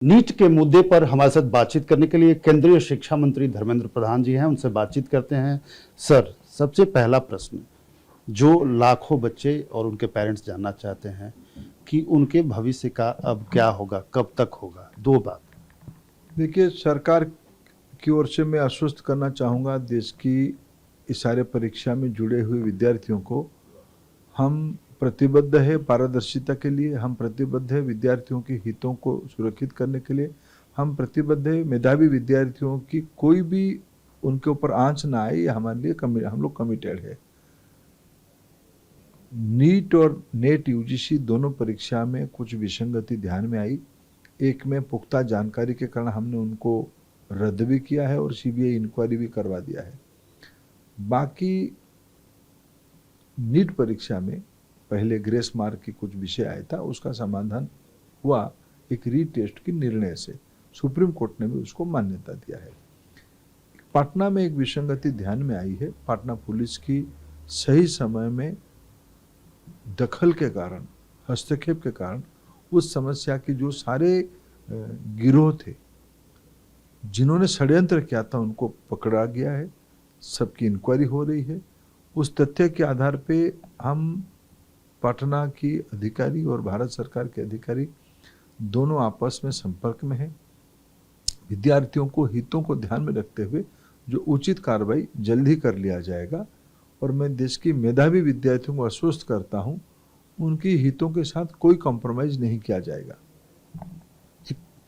NEET के मुद्दे पर हमारे साथ बातचीत करने के लिए केंद्रीय शिक्षा मंत्री धर्मेंद्र प्रधान जी हैं, उनसे बातचीत करते हैं। सर, सबसे पहला प्रश्न जो लाखों बच्चे और उनके पेरेंट्स जानना चाहते हैं कि उनके भविष्य का अब क्या होगा, कब तक होगा। दो बात। देखिए, सरकार की ओर से मैं आश्वस्त करना चाहूँगा देश की इस सारे परीक्षा में जुड़े हुए विद्यार्थियों को, हम प्रतिबद्ध है पारदर्शिता के लिए, हम प्रतिबद्ध है विद्यार्थियों के हितों को सुरक्षित करने के लिए, हम प्रतिबद्ध है मेधावी विद्यार्थियों की कोई भी उनके ऊपर आंच ना आए, ये हमारे लिए हम लोग कमिटेड है। नीट और नेट यूजीसी दोनों परीक्षा में कुछ विसंगति ध्यान में आई। एक में पुख्ता जानकारी के कारण हमने उनको रद्द भी किया है और सीबीआई इंक्वायरी भी करवा दिया है। बाकी नीट परीक्षा में पहले ग्रेस मार्क की कुछ विषय आया था, उसका समाधान हुआ एक रीटेस्ट के निर्णय से। सुप्रीम कोर्ट ने भी उसको मान्यता दिया है। पटना में एक विसंगति ध्यान में आई है। पटना पुलिस की सही समय में दखल के कारण, हस्तक्षेप के कारण उस समस्या की जो सारे गिरोह थे जिन्होंने षड्यंत्र किया था उनको पकड़ा गया है, सबकी इंक्वायरी हो रही है। उस तथ्य के आधार पे हम पटना की अधिकारी और भारत सरकार के अधिकारी दोनों आपस में संपर्क में हैं। विद्यार्थियों को हितों को ध्यान में रखते हुए जो उचित कार्रवाई जल्द ही कर लिया जाएगा और मैं देश की मेधावी विद्यार्थियों को आश्वस्त करता हूं, उनकी हितों के साथ कोई कॉम्प्रोमाइज नहीं किया जाएगा।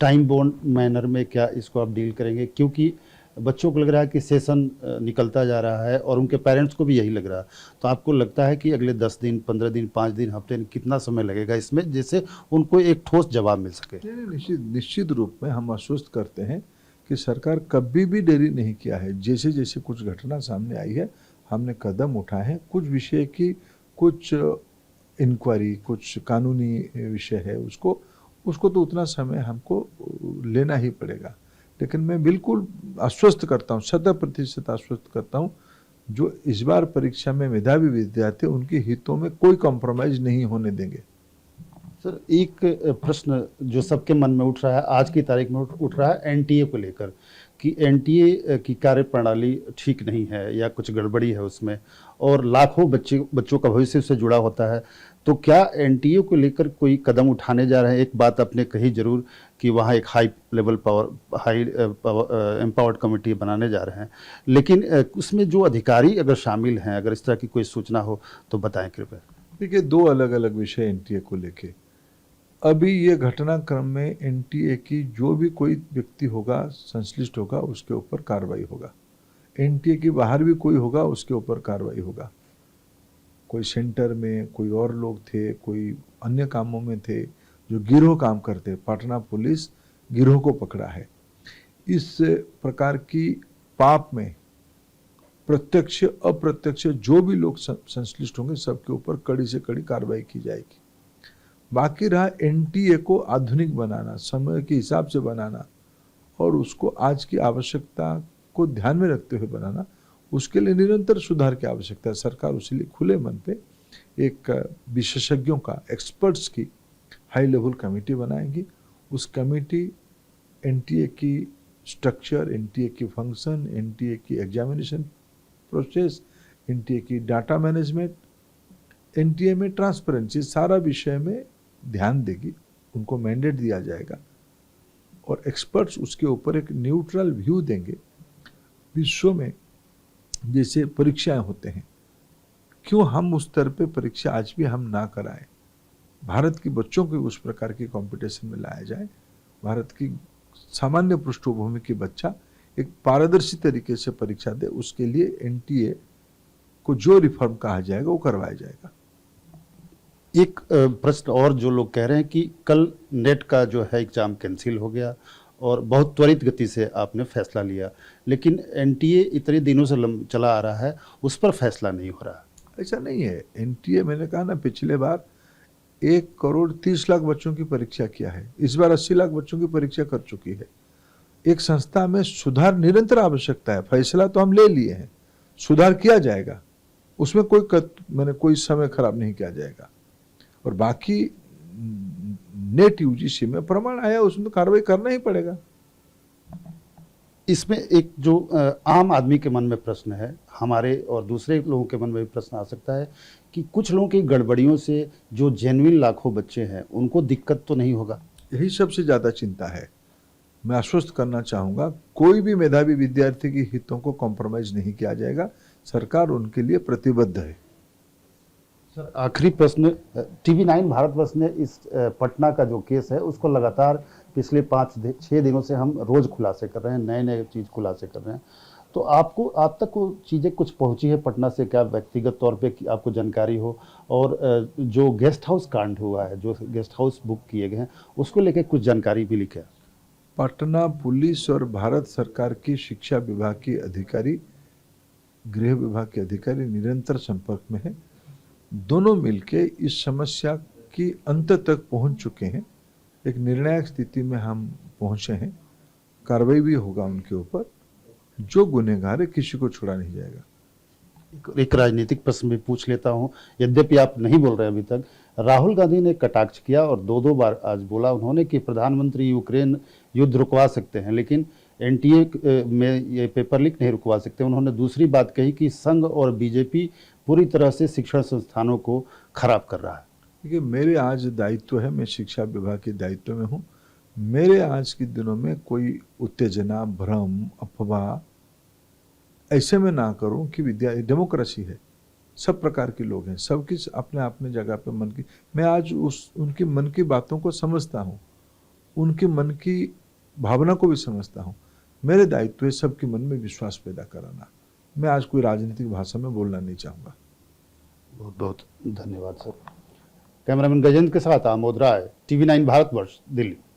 टाइम बाउंड मैनर में क्या इसको आप डील करेंगे, क्योंकि बच्चों को लग रहा है कि सेशन निकलता जा रहा है और उनके पेरेंट्स को भी यही लग रहा है, तो आपको लगता है कि अगले 10 दिन, 15 दिन, 5 दिन, हफ्ते कितना समय लगेगा इसमें, जिससे उनको एक ठोस जवाब मिल सके। निश्चित रूप में हम आश्वस्त करते हैं कि सरकार कभी भी देरी नहीं किया है। जैसे जैसे कुछ घटना सामने आई है हमने कदम उठाए हैं। कुछ विषय की कुछ इंक्वायरी, कुछ कानूनी विषय है, उसको तो उतना समय हमको लेना ही पड़ेगा। लेकिन मैं बिल्कुल आश्वस्त करता हूँ, 100% आश्वस्त करता हूँ, जो इस बार परीक्षा में मेधावी विद्यार्थी उनके हितों में कोई कॉम्प्रोमाइज नहीं होने देंगे। सर, एक प्रश्न जो सबके मन में उठ रहा है, आज की तारीख में उठ रहा है एनटीए को लेकर कि एनटीए की कार्यप्रणाली ठीक नहीं है या कुछ गड़बड़ी है उसमें, और लाखों बच्चों का भविष्य उससे जुड़ा होता है। तो क्या एनटीए को लेकर कोई कदम उठाने जा रहे हैं? एक बात आपने कही जरूर कि वहाँ एक हाई एम्पावर्ड कमेटी बनाने जा रहे हैं, लेकिन उसमें जो अधिकारी अगर शामिल हैं, अगर इस तरह की कोई सूचना हो तो बताएं कृपया। देखिए, दो अलग अलग विषय एनटीए को लेके। अभी ये घटनाक्रम में एनटीए की जो भी कोई व्यक्ति होगा, संश्लिष्ट होगा, उसके ऊपर कार्रवाई होगा। एनटीए के बाहर भी कोई होगा, उसके ऊपर कार्रवाई होगा। कोई सेंटर में कोई और लोग थे, कोई अन्य कामों में थे, जो गिरोह काम करते, पटना पुलिस गिरोह को पकड़ा है। इस प्रकार की पाप में प्रत्यक्ष अप्रत्यक्ष जो भी लोग संश्लिष्ट होंगे, सबके ऊपर कड़ी से कड़ी कार्रवाई की जाएगी। बाकी रहा एनटीए को आधुनिक बनाना, समय के हिसाब से बनाना और उसको आज की आवश्यकता को ध्यान में रखते हुए बनाना, उसके लिए निरंतर सुधार की आवश्यकता है। सरकार उसी लिए खुले मन पे एक विशेषज्ञों का, एक्सपर्ट्स की हाई लेवल कमेटी बनाएंगी। उस कमेटी एनटीए की स्ट्रक्चर, एनटीए की फंक्शन, एनटीए की एग्जामिनेशन प्रोसेस, एनटीए की डाटा मैनेजमेंट, एनटीए में ट्रांसपेरेंसी, सारा विषय में ध्यान देगी। उनको मैंडेट दिया जाएगा और एक्सपर्ट्स उसके ऊपर एक न्यूट्रल व्यू देंगे। विश्व में जैसे परीक्षाएं होते हैं, क्यों हम उस स्तर पे परीक्षा आज भी हम ना कराएं? भारत के बच्चों को उस प्रकार की कंपटीशन में लाया जाए। भारत की सामान्य पृष्ठभूमि की बच्चा एक पारदर्शी तरीके से परीक्षा दे, उसके लिए एनटीए को जो रिफॉर्म कहा जाएगा वो करवाया जाएगा। एक प्रश्न और, जो लोग कह रहे हैं कि कल नेट का जो है एग्जाम कैंसिल हो गया और बहुत त्वरित गति से आपने फैसला लिया, लेकिन एनटीए इतने दिनों से चला आ रहा है, उस पर फैसला नहीं हो रहा। ऐसा नहीं है। एनटीए, मैंने कहा ना, पिछले बार 1,30,00,000 बच्चों की परीक्षा किया है, इस बार 80 लाख बच्चों की परीक्षा कर चुकी है। एक संस्था में सुधार निरंतर आवश्यकता है। फैसला तो हम ले लिए हैं, सुधार किया जाएगा, उसमें कोई समय खराब नहीं किया जाएगा। और बाकी नेट यूजीसी में प्रमाण आया, उसमें तो कार्रवाई करना ही पड़ेगा। इसमें एक जो आम आदमी के मन में प्रश्न है, हमारे और दूसरे लोगों के मन में भी प्रश्न आ सकता है कि कुछ लोगों की गड़बड़ियों से जो जेन्युइन लाखों बच्चे हैं उनको दिक्कत तो नहीं होगा? यही सबसे ज़्यादा चिंता है। मैं आश्वस्त करना चाहूँगा, कोई भी मेधावी विद्यार्थी के हितों को कॉम्प्रोमाइज़ नहीं किया जाएगा। सरकार उनके लिए प्रतिबद्ध है। सर, आखिरी प्रश्न, TV9 भारतवर्ष ने इस पटना का जो केस है उसको लगातार पिछले 5-6 दिनों से हम रोज खुलासे कर रहे हैं, नए नए चीज खुलासे कर रहे हैं। तो आपको आप तक वो चीज़ें कुछ पहुंची है पटना से, क्या व्यक्तिगत तौर पे कि आपको जानकारी हो? और जो गेस्ट हाउस कांड हुआ है, जो गेस्ट हाउस बुक किए गए हैं, उसको लेकर कुछ जानकारी मिली क्या? पटना पुलिस और भारत सरकार की शिक्षा विभाग की अधिकारी, गृह विभाग के अधिकारी निरंतर संपर्क में हैं। दोनों मिलके इस समस्या की अंत तक पहुंच चुके हैं। एक निर्णायक स्थिति में हम पहुंचे हैं। कार्रवाई भी होगा उनके ऊपर। जो गुनहगार है, किसी को छोड़ा नहीं जाएगा। एक राजनीतिक प्रश्न भी पूछ लेता हूं, यद्यपि आप नहीं बोल रहे अभी तक। राहुल गांधी ने कटाक्ष किया और दो बार आज बोला उन्होंने कि प्रधानमंत्री यूक्रेन युद्ध रुकवा सकते हैं, लेकिन एनटीए में ये पेपर लीक नहीं रुकवा सकते। उन्होंने दूसरी बात कही कि संघ और बीजेपी पूरी तरह से शिक्षण संस्थानों को खराब कर रहा है। देखिए, मेरे आज दायित्व है, मैं शिक्षा विभाग के दायित्व में हूँ। मेरे आज के दिनों में कोई उत्तेजना, भ्रम, अफवाह ऐसे में ना करूं कि डेमोक्रेसी है, सब प्रकार के लोग हैं, सबकी अपने अपने जगह पे मन की, मैं आज उनकी मन की बातों को समझता हूं, उनके मन की भावना को भी समझता हूं। मेरे दायित्व है सबके मन में विश्वास पैदा कराना। मैं आज कोई राजनीतिक भाषा में बोलना नहीं चाहूँगा। बहुत बहुत धन्यवाद सर। कैमरामैन गजेंद्र के साथ आमोद राय, TV9 भारतवर्ष, दिल्ली।